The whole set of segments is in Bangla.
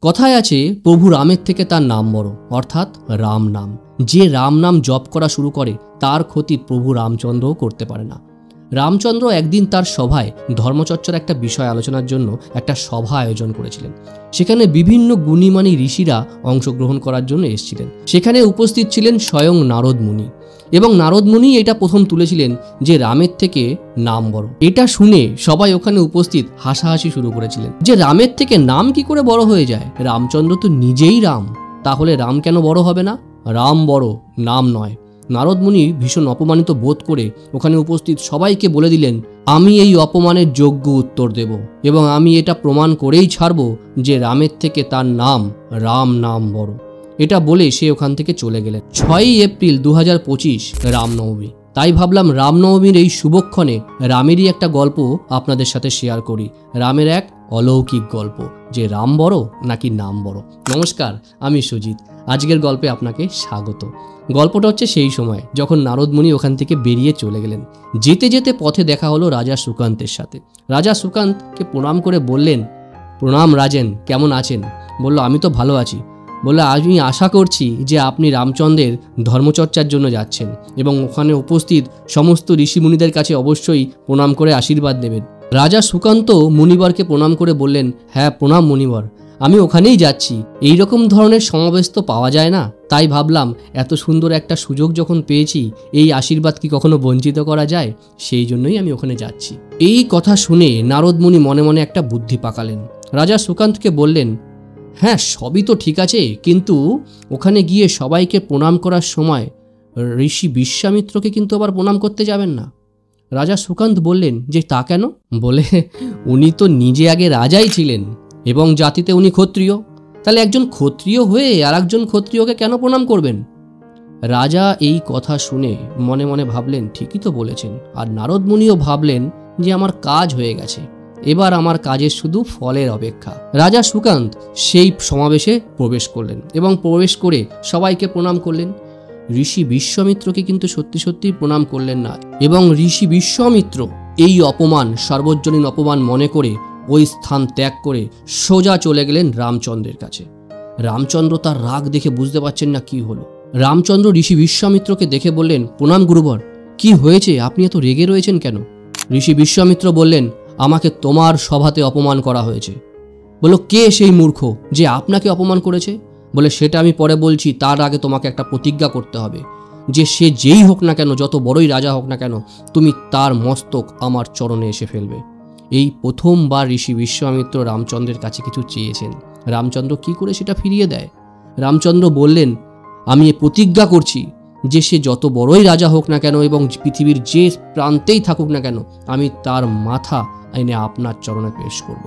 কথায় আছে প্রভু রামের থেকে তার নাম বড়, অর্থাৎ রাম নাম। যে রাম নাম জপ করা শুরু করে তার ক্ষতি প্রভু রামচন্দ্রও করতে পারে না। রামচন্দ্র একদিন তার সভায় ধর্মচর্চার একটা বিষয় আলোচনার জন্য একটা সভা আয়োজন করেছিলেন। সেখানে বিভিন্ন গুণীমানী ঋষিরা অংশগ্রহণ করার জন্য এসেছিলেন। সেখানে উপস্থিত ছিলেন স্বয়ং নারদ মুনি, এবং নারদ মুনি এটা প্রথম তুলেছিলেন যে রামের থেকে নাম বড়। এটা শুনে সবাই ওখানে উপস্থিত হাসাহাসি শুরু করেছিলেন যে রামের থেকে নাম কি করে বড় হয়ে যায়? রামচন্দ্র তো নিজেই রাম, তাহলে রাম কেন বড় হবে না? রাম বড়, নাম নয়। নারদ মুনি ভীষণ অপমানিত বোধ করে ওখানে উপস্থিত সবাইকে বলে দিলেন, আমি এই অপমানের যোগ্য উত্তর দেব এবং আমি এটা প্রমাণ করেই ছাড়ব যে রামের থেকে তার নাম রাম নাম বড়। এটা বলে সে ওখান থেকে চলে গেলেন। 6ই এপ্রিল 2025 রামনবমী। তাই ভাবলাম রামনবমীর এই শুভক্ষণে রামেরই একটা গল্প আপনাদের সাথে শেয়ার করি। রামের এক অলৌকিক গল্প, যে রাম বড় নাকি নাম বড়। নমস্কার, আমি সুজিত। আজকের গল্পে আপনাকে স্বাগত। গল্পটা হচ্ছে সেই সময় যখন নারদ মুনি ওখান থেকে বেরিয়ে চলে গেলেন। যেতে যেতে পথে দেখা হলো রাজা সুকান্তের সাথে। রাজা সুকান্তকে প্রণাম করে বললেন, প্রণাম রাজেন, কেমন আছেন? বলল, আমি তো ভালো আছি। বলে, আমি আশা করছি যে আপনি রামচন্দ্রের ধর্মচর্চার জন্য যাচ্ছেন এবং ওখানে উপস্থিত সমস্ত ঋষি মুনিদের কাছে অবশ্যই প্রণাম করে আশীর্বাদ দেবেন। রাজা সুকান্ত মুনিবরকে প্রণাম করে বললেন, হ্যাঁ প্রণাম মুনিবর, আমি ওখানেই যাচ্ছি। এই রকম ধরনের সমাবেশ তো পাওয়া যায় না, তাই ভাবলাম এত সুন্দর একটা সুযোগ যখন পেয়েছি, এই আশীর্বাদ কি কখনো বঞ্চিত করা যায়? সেই জন্যই আমি ওখানে যাচ্ছি। এই কথা শুনে নারদ মুনি মনে মনে একটা বুদ্ধি পাকালেন। রাজা সুকান্তকে বললেন, হ্যাঁ সবই তো ঠিক আছে, কিন্তু ওখানে গিয়ে সবাইকে প্রণাম করার সময় ঋষি বিশ্বামিত্রকে কিন্তু আবার প্রণাম করতে যাবেন না। রাজা সুকান্ত বললেন, যে তা কেন? বলে, উনি তো নিজে আগে রাজাই ছিলেন এবং জাতিতে উনি ক্ষত্রিয়, তাহলে একজন ক্ষত্রিয় হয়ে আর একজন ক্ষত্রিয়কে কেন প্রণাম করবেন? রাজা এই কথা শুনে মনে মনে ভাবলেন, ঠিকই তো বলেছেন। আর নারদ মুনিও ভাবলেন যে আমার কাজ হয়ে গেছে, এবার আমার কাজের শুধু ফলের অপেক্ষা। রাজা সুকান্ত সেই সমাবেশে প্রবেশ করলেন এবং প্রবেশ করে সবাইকে প্রণাম করলেন। ঋষি বিশ্বামিত্রকে কিন্তু সত্যি সত্যি প্রণাম করলেন না, এবং ঋষি বিশ্বামিত্র এই অপমান, সার্বজনীন অপমান মনে করে ওই স্থান ত্যাগ করে সোজা চলে গেলেন রামচন্দ্রের কাছে। রামচন্দ্র তার রাগ দেখে বুঝতে পারছেন না কি হলো। রামচন্দ্র ঋষি বিশ্বামিত্রকে দেখে বললেন, প্রণাম গুরুবর, কি হয়েছে? আপনি এত রেগে রয়েছেন কেন? ঋষি বিশ্বামিত্র বললেন, আমাকে তোমার সভাতে অপমান করা হয়েছে। বলল, কে সেই মূর্খ যে আপনাকে অপমান করেছে? বলে, সেটা আমি পরে বলছি, তার আগে তোমাকে একটা প্রতিজ্ঞা করতে হবে যে সে যেই হোক না কেন, যত বড়ই রাজা হোক না কেন, তুমি তার মস্তক আমার চরণে এসে ফেলবে। এই প্রথমবার ঋষি বিশ্বামিত্র রামচন্দ্রের কাছে কিছু চেয়েছেন। রামচন্দ্র কি করে সেটা ফিরিয়ে দেয়? রামচন্দ্র বললেন, আমি প্রতিজ্ঞা করছি যে সে যত বড়ই রাজা হোক না কেন এবং পৃথিবীর যে প্রান্তেই থাকুক না কেন, আমি তার মাথা এনে আপনার চরণে পেশ করব।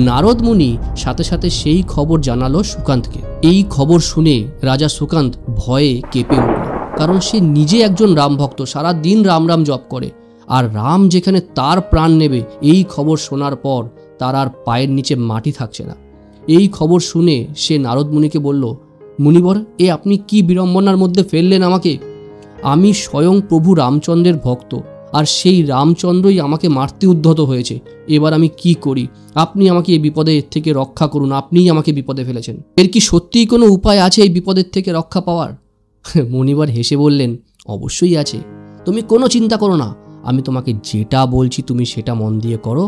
নারদ মুনি সাথে সাথে সেই খবর জানালো সুকান্তকে। এই খবর শুনে রাজা সুকান্ত ভয়ে কেঁপে উঠল, কারণ সে নিজে একজন রাম ভক্ত, সারা দিন রাম রাম জপ করে, আর রাম যেখানে তার প্রাণ নেবে, এই খবর শোনার পর তার আর পায়ের নিচে মাটি থাকছে না। এই খবর শুনে সে নারদ মুনিকে বলল, মুনিবর, আপনি কি বিড়ম্বনার মধ্যে ফেললেন আমাকে? আমি স্বয়ং প্রভু রামচন্দ্রের ভক্ত, আর সেই রামচন্দ্রই আমাকে মারতে উদ্ধত হয়েছে। এবার আমি কি করি? আপনি আমাকে এই বিপদের থেকে রক্ষা করুন, আপনিই আমাকে বিপদে ফেলেছেন। এর কি সত্যিই কোনো উপায় আছে এই বিপদের থেকে রক্ষা পাওয়ার? মুনিবর হেসে বললেন, অবশ্যই আছে, তুমি কোনো চিন্তা করো না, আমি তোমাকে যেটা বলছি তুমি সেটা মন দিয়ে করো,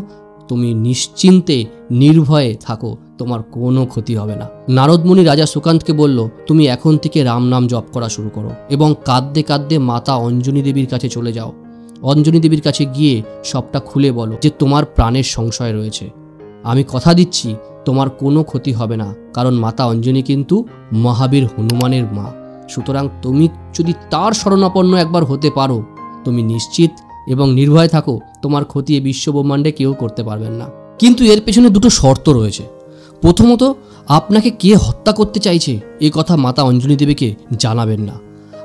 তুমি নিশ্চিন্তে নির্ভয়ে থাকো, তোমার কোনো ক্ষতি হবে না। নারদ মুনি রাজা সুকান্তকে বলল, তুমি এখন থেকে রাম নাম জপ করা শুরু করো এবং কাঁদতে কাঁদতে মাতা অঞ্জনী দেবীর কাছে চলে যাও। অঞ্জনী দেবীর কাছে গিয়ে সবটা খুলে বলো যে তোমার প্রাণের সংশয় রয়েছে। আমি কথা দিচ্ছি তোমার কোনো ক্ষতি হবে না, কারণ মাতা অঞ্জনী কিন্তু মহাবীর হনুমানের মা। সুতরাং তুমি যদি তার শরণাপন্ন একবার হতে পারো, তুমি নিশ্চিত এবং নির্ভয় থাকো, তোমার ক্ষতি এই বিশ্বব্রহ্মাণ্ডে কেউ করতে পারবেন না। কিন্তু এর পেছনে দুটো শর্ত রয়েছে। প্রথমত, আপনাকে কে হত্যা করতে চাইছে এই কথা মাতা অঞ্জনী দেবীকে জানাবেন না।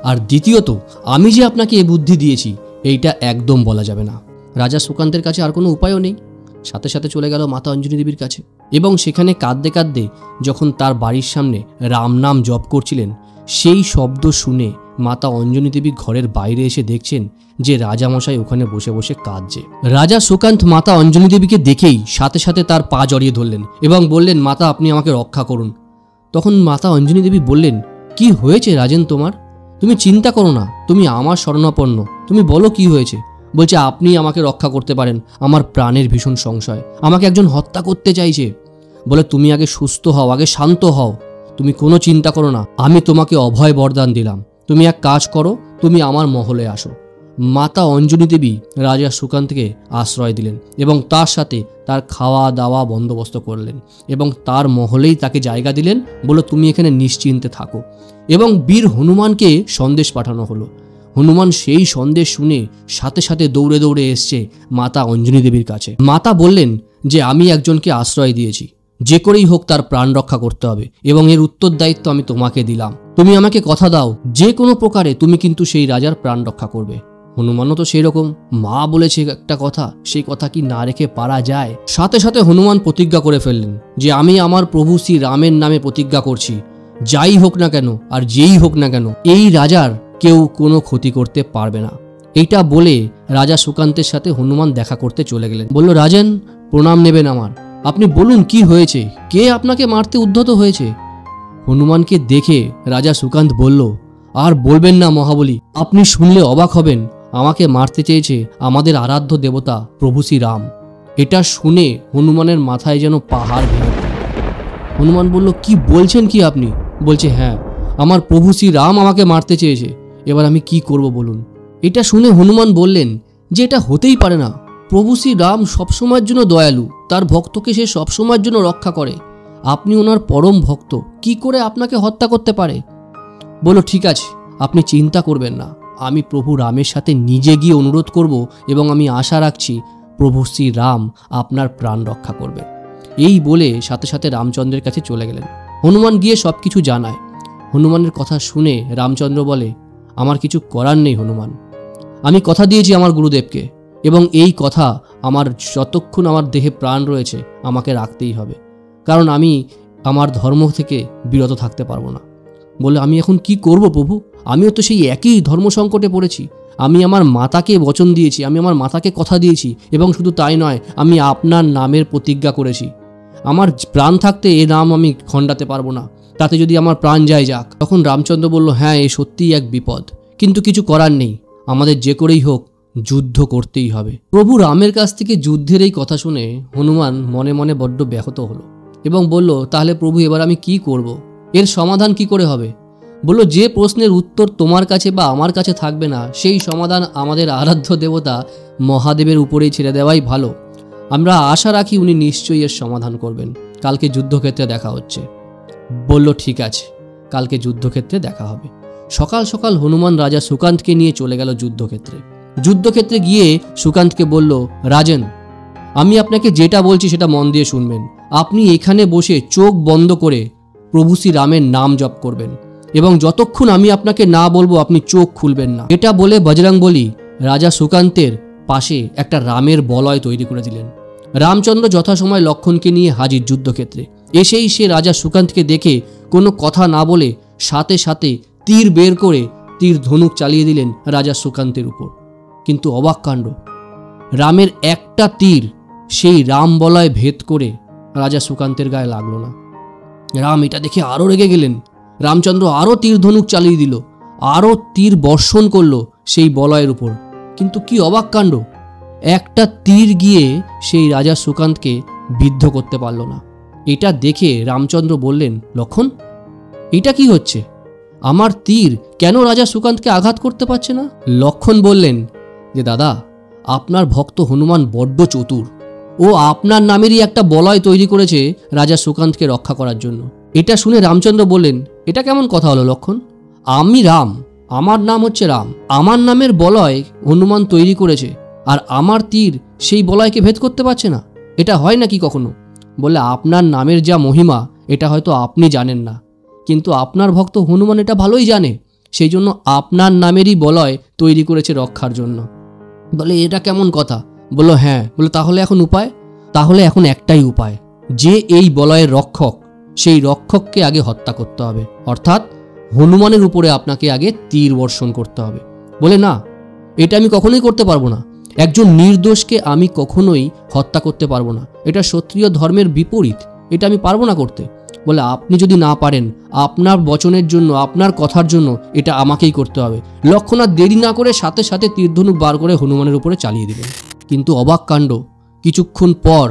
আর দ্বিতীয়ত, আমি যে আপনাকে এই বুদ্ধি দিয়েছি এইটা একদম বলা যাবে না। রাজা সুকান্তের কাছে আর কোনো উপায়ও নেই, সাথে সাথে চলে গেল মাতা অঞ্জনী দেবীর কাছে এবং সেখানে কাঁদতে কাঁদতে যখন তার বাড়ির সামনে রাম নাম জপ করছিলেন, সেই শব্দ শুনে মাতা অঞ্জনী দেবী ঘরের বাইরে এসে দেখছেন যে রাজামশাই ওখানে বসে বসে কাঁদছে। রাজা সুকান্ত মাতা অঞ্জনী দেবীকে দেখেই সাথে সাথে তার পা জড়িয়ে ধরলেন এবং বললেন, মাতা আপনি আমাকে রক্ষা করুন। তখন মাতা অঞ্জনী দেবী বললেন, কি হয়েছে রাজেন তোমার? তুমি চিন্তা করো না, তুমি আমার শরণাপন্ন, তুমি বলো কি হয়েছে। বলছে, আপনি আমাকে রক্ষা করতে পারেন, আমার প্রাণের ভীষণ সংশয়, আমাকে একজন হত্যা করতে চাইছে। বলে, তুমি আগে সুস্থ হও, আগে শান্ত হও, তুমি কোনো চিন্তা করো না, আমি তোমাকে অভয় বরদান দিলাম। তুমি এক কাজ করো, তুমি আমার মহলে আসো। মাতা অঞ্জনী দেবী রাজা সুকান্তকে আশ্রয় দিলেন এবং তার সাথে তার খাওয়া দাওয়া বন্দোবস্ত করলেন এবং তার মহলেই তাকে জায়গা দিলেন। বলো, তুমি এখানে নিশ্চিন্তে থাকো। এবং বীর হনুমানকে সন্দেশ পাঠানো হলো। হনুমান সেই সন্দেশ শুনে সাথে সাথে দৌড়ে দৌড়ে এসছে মাতা অঞ্জনী দেবীর কাছে। মাতা বললেন যে আমি একজনকে আশ্রয় দিয়েছি, যে করেই হোক তার প্রাণ রক্ষা করতে হবে এবং এর উত্তরদায়িত্ব আমি তোমাকে দিলাম। তুমি আমাকে কথা দাও, যে কোনো প্রকারে তুমি কিন্তু সেই রাজার প্রাণ রক্ষা করবে। হনুমানও তো সেই রকম, মা বলেছে একটা কথা, সেই কথা কি না রেখে পারা যায়? সাথে সাথে হনুমান প্রতিজ্ঞা করে ফেললেন যে আমি আমার প্রভু শ্রী রামের নামে প্রতিজ্ঞা করছি, যাই হোক না কেন আর যেই হোক না কেন এই রাজার কেউ কোনো ক্ষতি করতে পারবে না। এইটা বলে রাজা সুকান্তের সাথে হনুমান দেখা করতে চলে গেলেন। বলল, রাজেন প্রণাম নেবেন আমার, আপনি বলুন কি হয়েছে, কে আপনাকে মারতে উদ্ধত হয়েছে? হনুমানকে দেখে রাজা সুকান্ত বলল, আর বলবেন না মহাবলী, আপনি শুনলে অবাক হবেন, আমাকে মারতে চেয়েছে আমাদের আরাধ্য দেবতা প্রভু শ্রী রাম। এটা শুনে হনুমানের মাথায় যেন পাহাড় ভেঙে পড়ল। হনুমান বলল, কি বলছেন কি আপনি? বলছে, হ্যাঁ, আমার প্রভু শ্রী রাম আমাকে মারতে চেয়েছে, এবার আমি কি করব বলুন। এটা শুনে হনুমান বললেন যে এটা হতেই পারে না, প্রভু শ্রী রাম সবসময়ের জন্য দয়ালু, তার ভক্তকে সে সবসময়ের জন্য রক্ষা করে, আপনি ওনার পরম ভক্ত, কি করে আপনাকে হত্যা করতে পারে? বলো, ঠিক আছে, আপনি চিন্তা করবেন না, আমি প্রভু রামের সাথে নিজে গিয়ে অনুরোধ করব এবং আমি আশা রাখছি প্রভু শ্রী রাম আপনার প্রাণ রক্ষা করবে। এই বলে সাথে সাথে রামচন্দ্রের কাছে চলে গেলেন। হনুমান গিয়ে সব কিছু জানায়। হনুমানের কথা শুনে রামচন্দ্র বলে, আমার কিছু করার নেই হনুমান, আমি কথা দিয়েছি আমার গুরুদেবকে এবং এই কথা আমার যতক্ষণ আমার দেহে প্রাণ রয়েছে আমাকে রাখতেই হবে, কারণ আমি আমার ধর্ম থেকে বিরত থাকতে পারবো না। বলে, আমি এখন কি করব প্রভু? আমিও তো সেই একই ধর্ম সংকটে পড়েছি, আমি আমার মাতাকে বচন দিয়েছি, আমি আমার মাতাকে কথা দিয়েছি এবং শুধু তাই নয়, আমি আপনার নামের প্রতিজ্ঞা করেছি, আমার প্রাণ থাকতে এ নাম আমি খণ্ডাতে পারবো না, তাতে যদি আমার প্রাণ যায় যাক। তখন রামচন্দ্র বলল, হ্যাঁ, এ সত্যিই এক বিপদ, কিন্তু কিছু করার নেই, আমাদের যে করেই হোক যুদ্ধ করতেই হবে। প্রভু রামের কাছ থেকে যুদ্ধের এই কথা শুনে হনুমান মনে মনে বড্ড ব্যাহত হলো এবং বলল, তাহলে প্রভু এবার আমি কি করব? এর সমাধান কি করে হবে? বলল, যে প্রশ্নের উত্তর তোমার কাছে বা আমার কাছে থাকবে না, সেই সমাধান আমাদের আরাধ্য দেবতা মহাদেবের উপরেই ছেড়ে দেওয়াই ভালো। আমরা আশা রাখি উনি নিশ্চয়ই এর সমাধান করবেন। কালকে যুদ্ধক্ষেত্রে দেখা হচ্ছে। বলল, ঠিক আছে, কালকে যুদ্ধক্ষেত্রে দেখা হবে। সকাল সকাল হনুমান রাজা সুকান্তকে নিয়ে চলে গেল যুদ্ধক্ষেত্রে। যুদ্ধক্ষেত্রে গিয়ে সুকান্তকে বলল, রাজেন, আমি আপনাকে যেটা বলছি সেটা মন দিয়ে শুনবেন। আপনি এখানে বসে চোখ বন্ধ করে প্রভু শ্রী রামের নাম জপ করবেন এবং যতক্ষণ আমি আপনাকে না বলবো আপনি চোখ খুলবেন না। এটা বলে বজরংবলী রাজা সুকান্তের পাশে একটা রামের বলয় তৈরি করে দিলেন। রামচন্দ্র যথাসময় লক্ষণকে নিয়ে হাজির যুদ্ধক্ষেত্রে। এসেই সে রাজা সুকান্তকে দেখে কোনো কথা না বলে সাথে সাথে তীর বের করে তীর ধনুক চালিয়ে দিলেন রাজা সুকান্তের উপর। কিন্তু অবাক কাণ্ড, রামের একটা তীর সেই রাম বলয় ভেদ করে রাজা সুকান্তের গায়ে লাগলো না। রাম এটা দেখে আরও রেগে গেলেন। রামচন্দ্র আরও তীর ধনুক চালিয়ে দিল, আরও তীর বর্ষণ করলো সেই বলয়ের উপর। কিন্তু কি অবাক কাণ্ড, একটা তীর গিয়ে সেই রাজা সুকান্তকে বিদ্ধ করতে পারল না। এটা দেখে রামচন্দ্র বললেন, লক্ষণ, এটা কি হচ্ছে? আমার তীর কেন রাজা সুকান্তকে আঘাত করতে পারছে না? লক্ষণ বললেন যে, দাদা, আপনার ভক্ত হনুমান বড্ড চতুর, ও আপনার নামেরই একটা বলয় তৈরি করেছে রাজা সুকান্তকে রক্ষা করার জন্য। এটা শুনে রামচন্দ্র বললেন, এটা কেমন কথা হলো লক্ষণ? আমি রাম, আমার নাম হচ্ছে রাম, আমার নামের বলয় হনুমান তৈরি করেছে আর আমার তীর সেই বলয়কে ভেদ করতে পারছে না, এটা হয় নাকি কখনো? বলে, আপনার নামের যা মহিমা এটা হয়তো আপনি জানেন না, কিন্তু আপনার ভক্ত হনুমান এটা ভালোই জানে, সেই জন্য আপনার নামেরই বলয় তৈরি করেছে রক্ষার জন্য। বলে, এটা কেমন কথা? বলল, হ্যাঁ। বলে, তাহলে এখন উপায়? তাহলে এখন একটাই উপায়, যে এই বলয়ের রক্ষক সেই রক্ষককে আগে হত্যা করতে হবে, অর্থাৎ হনুমানের উপরে আপনাকে আগে তীর বর্ষণ করতে হবে। বলে না, এটা আমি কখনোই করতে পারবো না, একজন নির্দোষকে আমি কখনোই হত্যা করতে পারবো না, এটা ক্ষত্রিয় ধর্মের বিপরীত, এটা আমি পারবো না করতে। বলে আপনি যদি না পারেন, আপনার বচনের জন্য, আপনার কথার জন্য এটা আমাকেই করতে হবে। লক্ষ্মণ আর দেরি না করে সাথে সাথে তীরধনুক বার করে হনুমানের উপরে চালিয়ে দিলেন। কিন্তু অবাক কাণ্ড, কিছুক্ষণ পর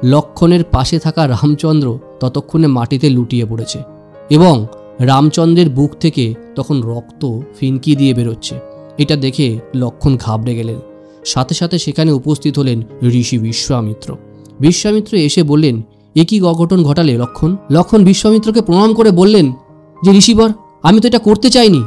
লক্ষ্মণের পাশে থাকা রামচন্দ্র ততক্ষণে মাটিতে লুটিয়ে পড়েছে এবং রামচন্দ্রের বুক থেকে তখন রক্ত ফিনকি দিয়ে বেরোচ্ছে। এটা দেখে লক্ষ্মণ ঘাবড়ে গেলেন। সাথে সাথে সেখানে উপস্থিত হলেন ঋষি বিশ্বামিত্র। বিশ্বামিত্র এসে বললেন, এ কি অঘটন ঘটালে লক্ষ্মণ? লক্ষ্মণ বিশ্বামিত্রকে প্রণাম করে বললেন যে ঋষিবর, আমি তো এটা করতে চাইনি,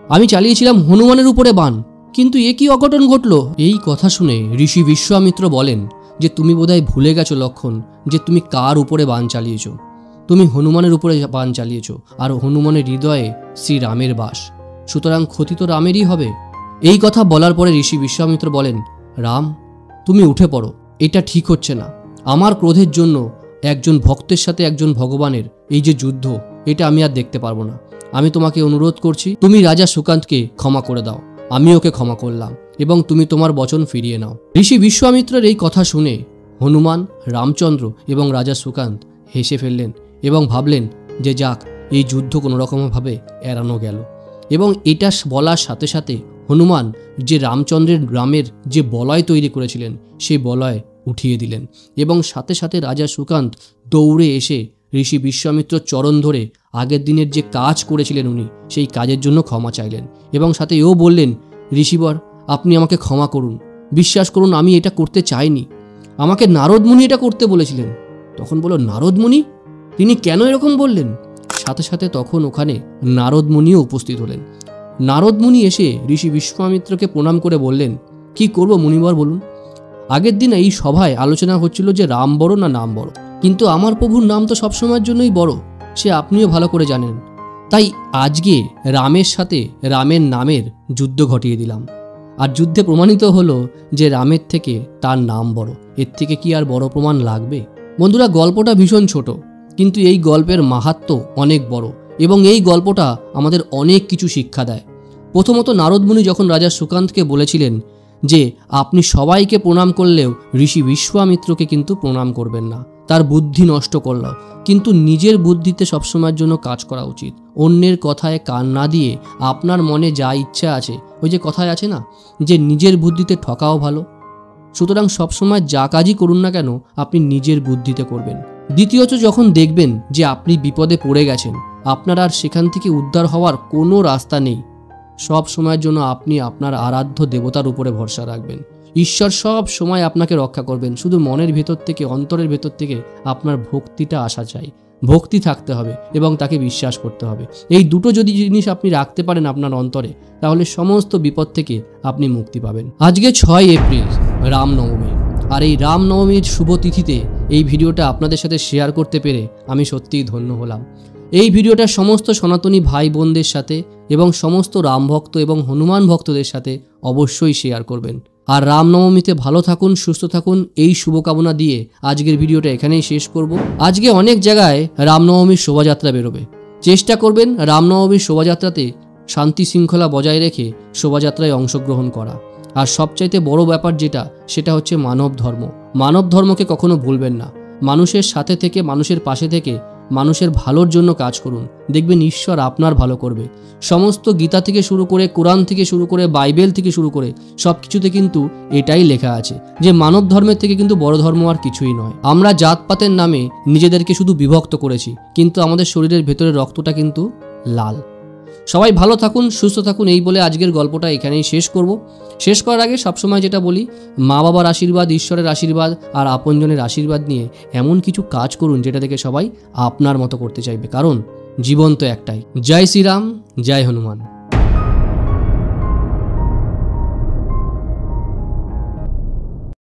আমি চালিয়েছিলাম হনুমানের উপরে বাণ, কিন্তু এ কি অঘটন ঘটল? এই কথা শুনে ঋষি বিশ্বামিত্র বলেন যে তুমি বোধহয় ভুলে গেছো লক্ষ্মণ, যে তুমি কার উপরে বাণ চালিয়েছ। তুমি হনুমানের উপরে বাণ চালিয়েছ, আর হনুমানের হৃদয়ে শ্রীরামের বাস, সুতরাং ক্ষতি তো রামেরই হবে। এই কথা বলার পরে ঋষি বিশ্বামিত্র বলেন, রাম তুমি উঠে পড়ো, এটা ঠিক হচ্ছে না। আমার ক্রোধের জন্য একজন ভক্তের সাথে একজন ভগবানের এই যে যুদ্ধ, এটা আমি আর দেখতে পারবো না। আমি তোমাকে অনুরোধ করছি, তুমি রাজা সুকান্তকে ক্ষমা করে দাও। আমি ওকে ক্ষমা করলাম এবং তুমি তোমার বচন ফিরিয়ে নাও। ঋষি বিশ্বামিত্রের এই কথা শুনে হনুমান, রামচন্দ্র এবং রাজা সুকান্ত হেসে ফেললেন এবং ভাবলেন যে যাক, এই যুদ্ধ কোনো রকমভাবে এড়ানো গেল। এবং এটা বলার সাথে সাথে হনুমান যে রামচন্দ্রের গ্রামের যে বলয় তৈরি করেছিলেন সেই বলয় উঠিয়ে দিলেন এবং সাথে সাথে রাজা সুকান্ত দৌড়ে এসে ঋষি বিশ্বামিত্র চরণ ধরে আগের দিনের যে কাজ করেছিলেন উনি, সেই কাজের জন্য ক্ষমা চাইলেন এবং সাথে এও বললেন, ঋষিবর আপনি আমাকে ক্ষমা করুন, বিশ্বাস করুন আমি এটা করতে চাইনি, আমাকে নারদ মুনি এটা করতে বলেছিলেন। তখন বলল, নারদ মুনি? তিনি কেন এরকম বললেন? সাথে সাথে তখন ওখানে নারদ মুনিও উপস্থিত হলেন। নারদ মুনি এসে ঋষি বিশ্বামিত্রকে প্রণাম করে বললেন, কি করব মুনিবর বলুন। আগের দিন এই সভায় আলোচনা হচ্ছিল যে রাম বড় না নাম বড়, কিন্তু আমার প্রভুর নাম তো সবসময়ের জন্যই বড়, সে আপনিও ভালো করে জানেন। তাই আজকে রামের সাথে রামের নামের যুদ্ধ ঘটিয়ে দিলাম, আর যুদ্ধে প্রমাণিত হলো যে রামের থেকে তার নাম বড়। এর থেকে কি আর বড় প্রমাণ লাগবে? বন্ধুরা, গল্পটা ভীষণ ছোট, কিন্তু এই গল্পের মাহাত্ম্য অনেক বড় এবং এই গল্পটা আমাদের অনেক কিছু শিক্ষা দেয়। প্রথমত নারদ মুনি যখন রাজা সুকান্তকে বলেছিলেন যে আপনি সবাইকে প্রণাম করলেও ঋষি বিশ্বামিত্রকে কিন্তু প্রণাম করবেন না, তার বুদ্ধি নষ্ট করল, কিন্তু নিজের বুদ্ধিতে সবসময়ের জন্য কাজ করা উচিত। অন্যের কথায় কান না দিয়ে আপনার মনে যা ইচ্ছা আছে, ওই যে কথায় আছে না যে নিজের বুদ্ধিতে ঠকাও ভালো, সুতরাং সবসময় যা কাজই করুন না কেন আপনি নিজের বুদ্ধিতে করবেন। দ্বিতীয়ত, যখন দেখবেন যে আপনি বিপদে পড়ে গেছেন, আপনার আর সেখান থেকে উদ্ধার হওয়ার কোনো রাস্তা নেই, সব সময়ের জন্য আপনি আপনার আরাধ্য দেবতার উপরে ভরসা রাখবেন। ঈশ্বর সব সময় আপনাকে রক্ষা করবেন, শুধু মনের ভেতর থেকে, অন্তরের ভেতর থেকে আপনার ভক্তিটা আসা চাই, ভক্তি থাকতে হবে এবং তাকে বিশ্বাস করতে হবে। এই দুটো যদি জিনিস আপনি রাখতে পারেন আপনার অন্তরে, তাহলে সমস্ত বিপদ থেকে আপনি মুক্তি পাবেন। আজকে 6 এপ্রিল রামনবমী, আর এই রামনবমীর শুভ তিথিতে এই ভিডিওটা আপনাদের সাথে শেয়ার করতে পেরে আমি সত্যিই ধন্য হলাম। এই ভিডিওটা সমস্ত সনাতনী ভাই বোনদের সাথে এবং সমস্ত রাম ভক্ত এবং হনুমান ভক্তদের সাথে অবশ্যই শেয়ার করবেন। আর রামনবমীতে ভালো থাকুন, সুস্থ থাকুন, এই শুভকামনা দিয়ে আজকের ভিডিওটা এখানেই শেষ করব। আজকে অনেক জায়গায় রামনবমীর শোভাযাত্রা বেরোবে, চেষ্টা করবেন রামনবমীর শোভাযাত্রাতে শান্তি শৃঙ্খলা বজায় রেখে শোভাযাত্রায় অংশগ্রহণ করা। আর সবচাইতে বড় ব্যাপার যেটা, সেটা হচ্ছে মানব ধর্ম। মানব ধর্মকে কখনো ভুলবেন না। মানুষের সাথে থেকে, মানুষের পাশে থেকে মানুষের ভালোর জন্য কাজ করুন, দেখবেন ঈশ্বর আপনার ভালো করবে। সমস্ত গীতা থেকে শুরু করে, কোরআন থেকে শুরু করে, বাইবেল থেকে শুরু করে সব কিছুতে কিন্তু এটাই লেখা আছে যে মানব ধর্মের থেকে কিন্তু বড় ধর্ম আর কিছুই নয়। আমরা জাতপাতের নামে নিজেদেরকে শুধু বিভক্ত করেছি, কিন্তু আমাদের শরীরের ভেতরে রক্তটা কিন্তু লাল। সবাই ভালো থাকুন, সুস্থ থাকুন, এই বলে আজকের গল্পটা এখানেই শেষ করব। শেষ করার আগে সবসময় যেটা বলি, মা বাবার আশীর্বাদ, ঈশ্বরের আশীর্বাদ আর আপনজনের আশীর্বাদ নিয়ে এমন কিছু কাজ করুন যেটা থেকে সবাই আপনার মতো করতে চাইবে, কারণ জীবন তো একটাই। জয় শ্রীরাম, জয় হনুমান।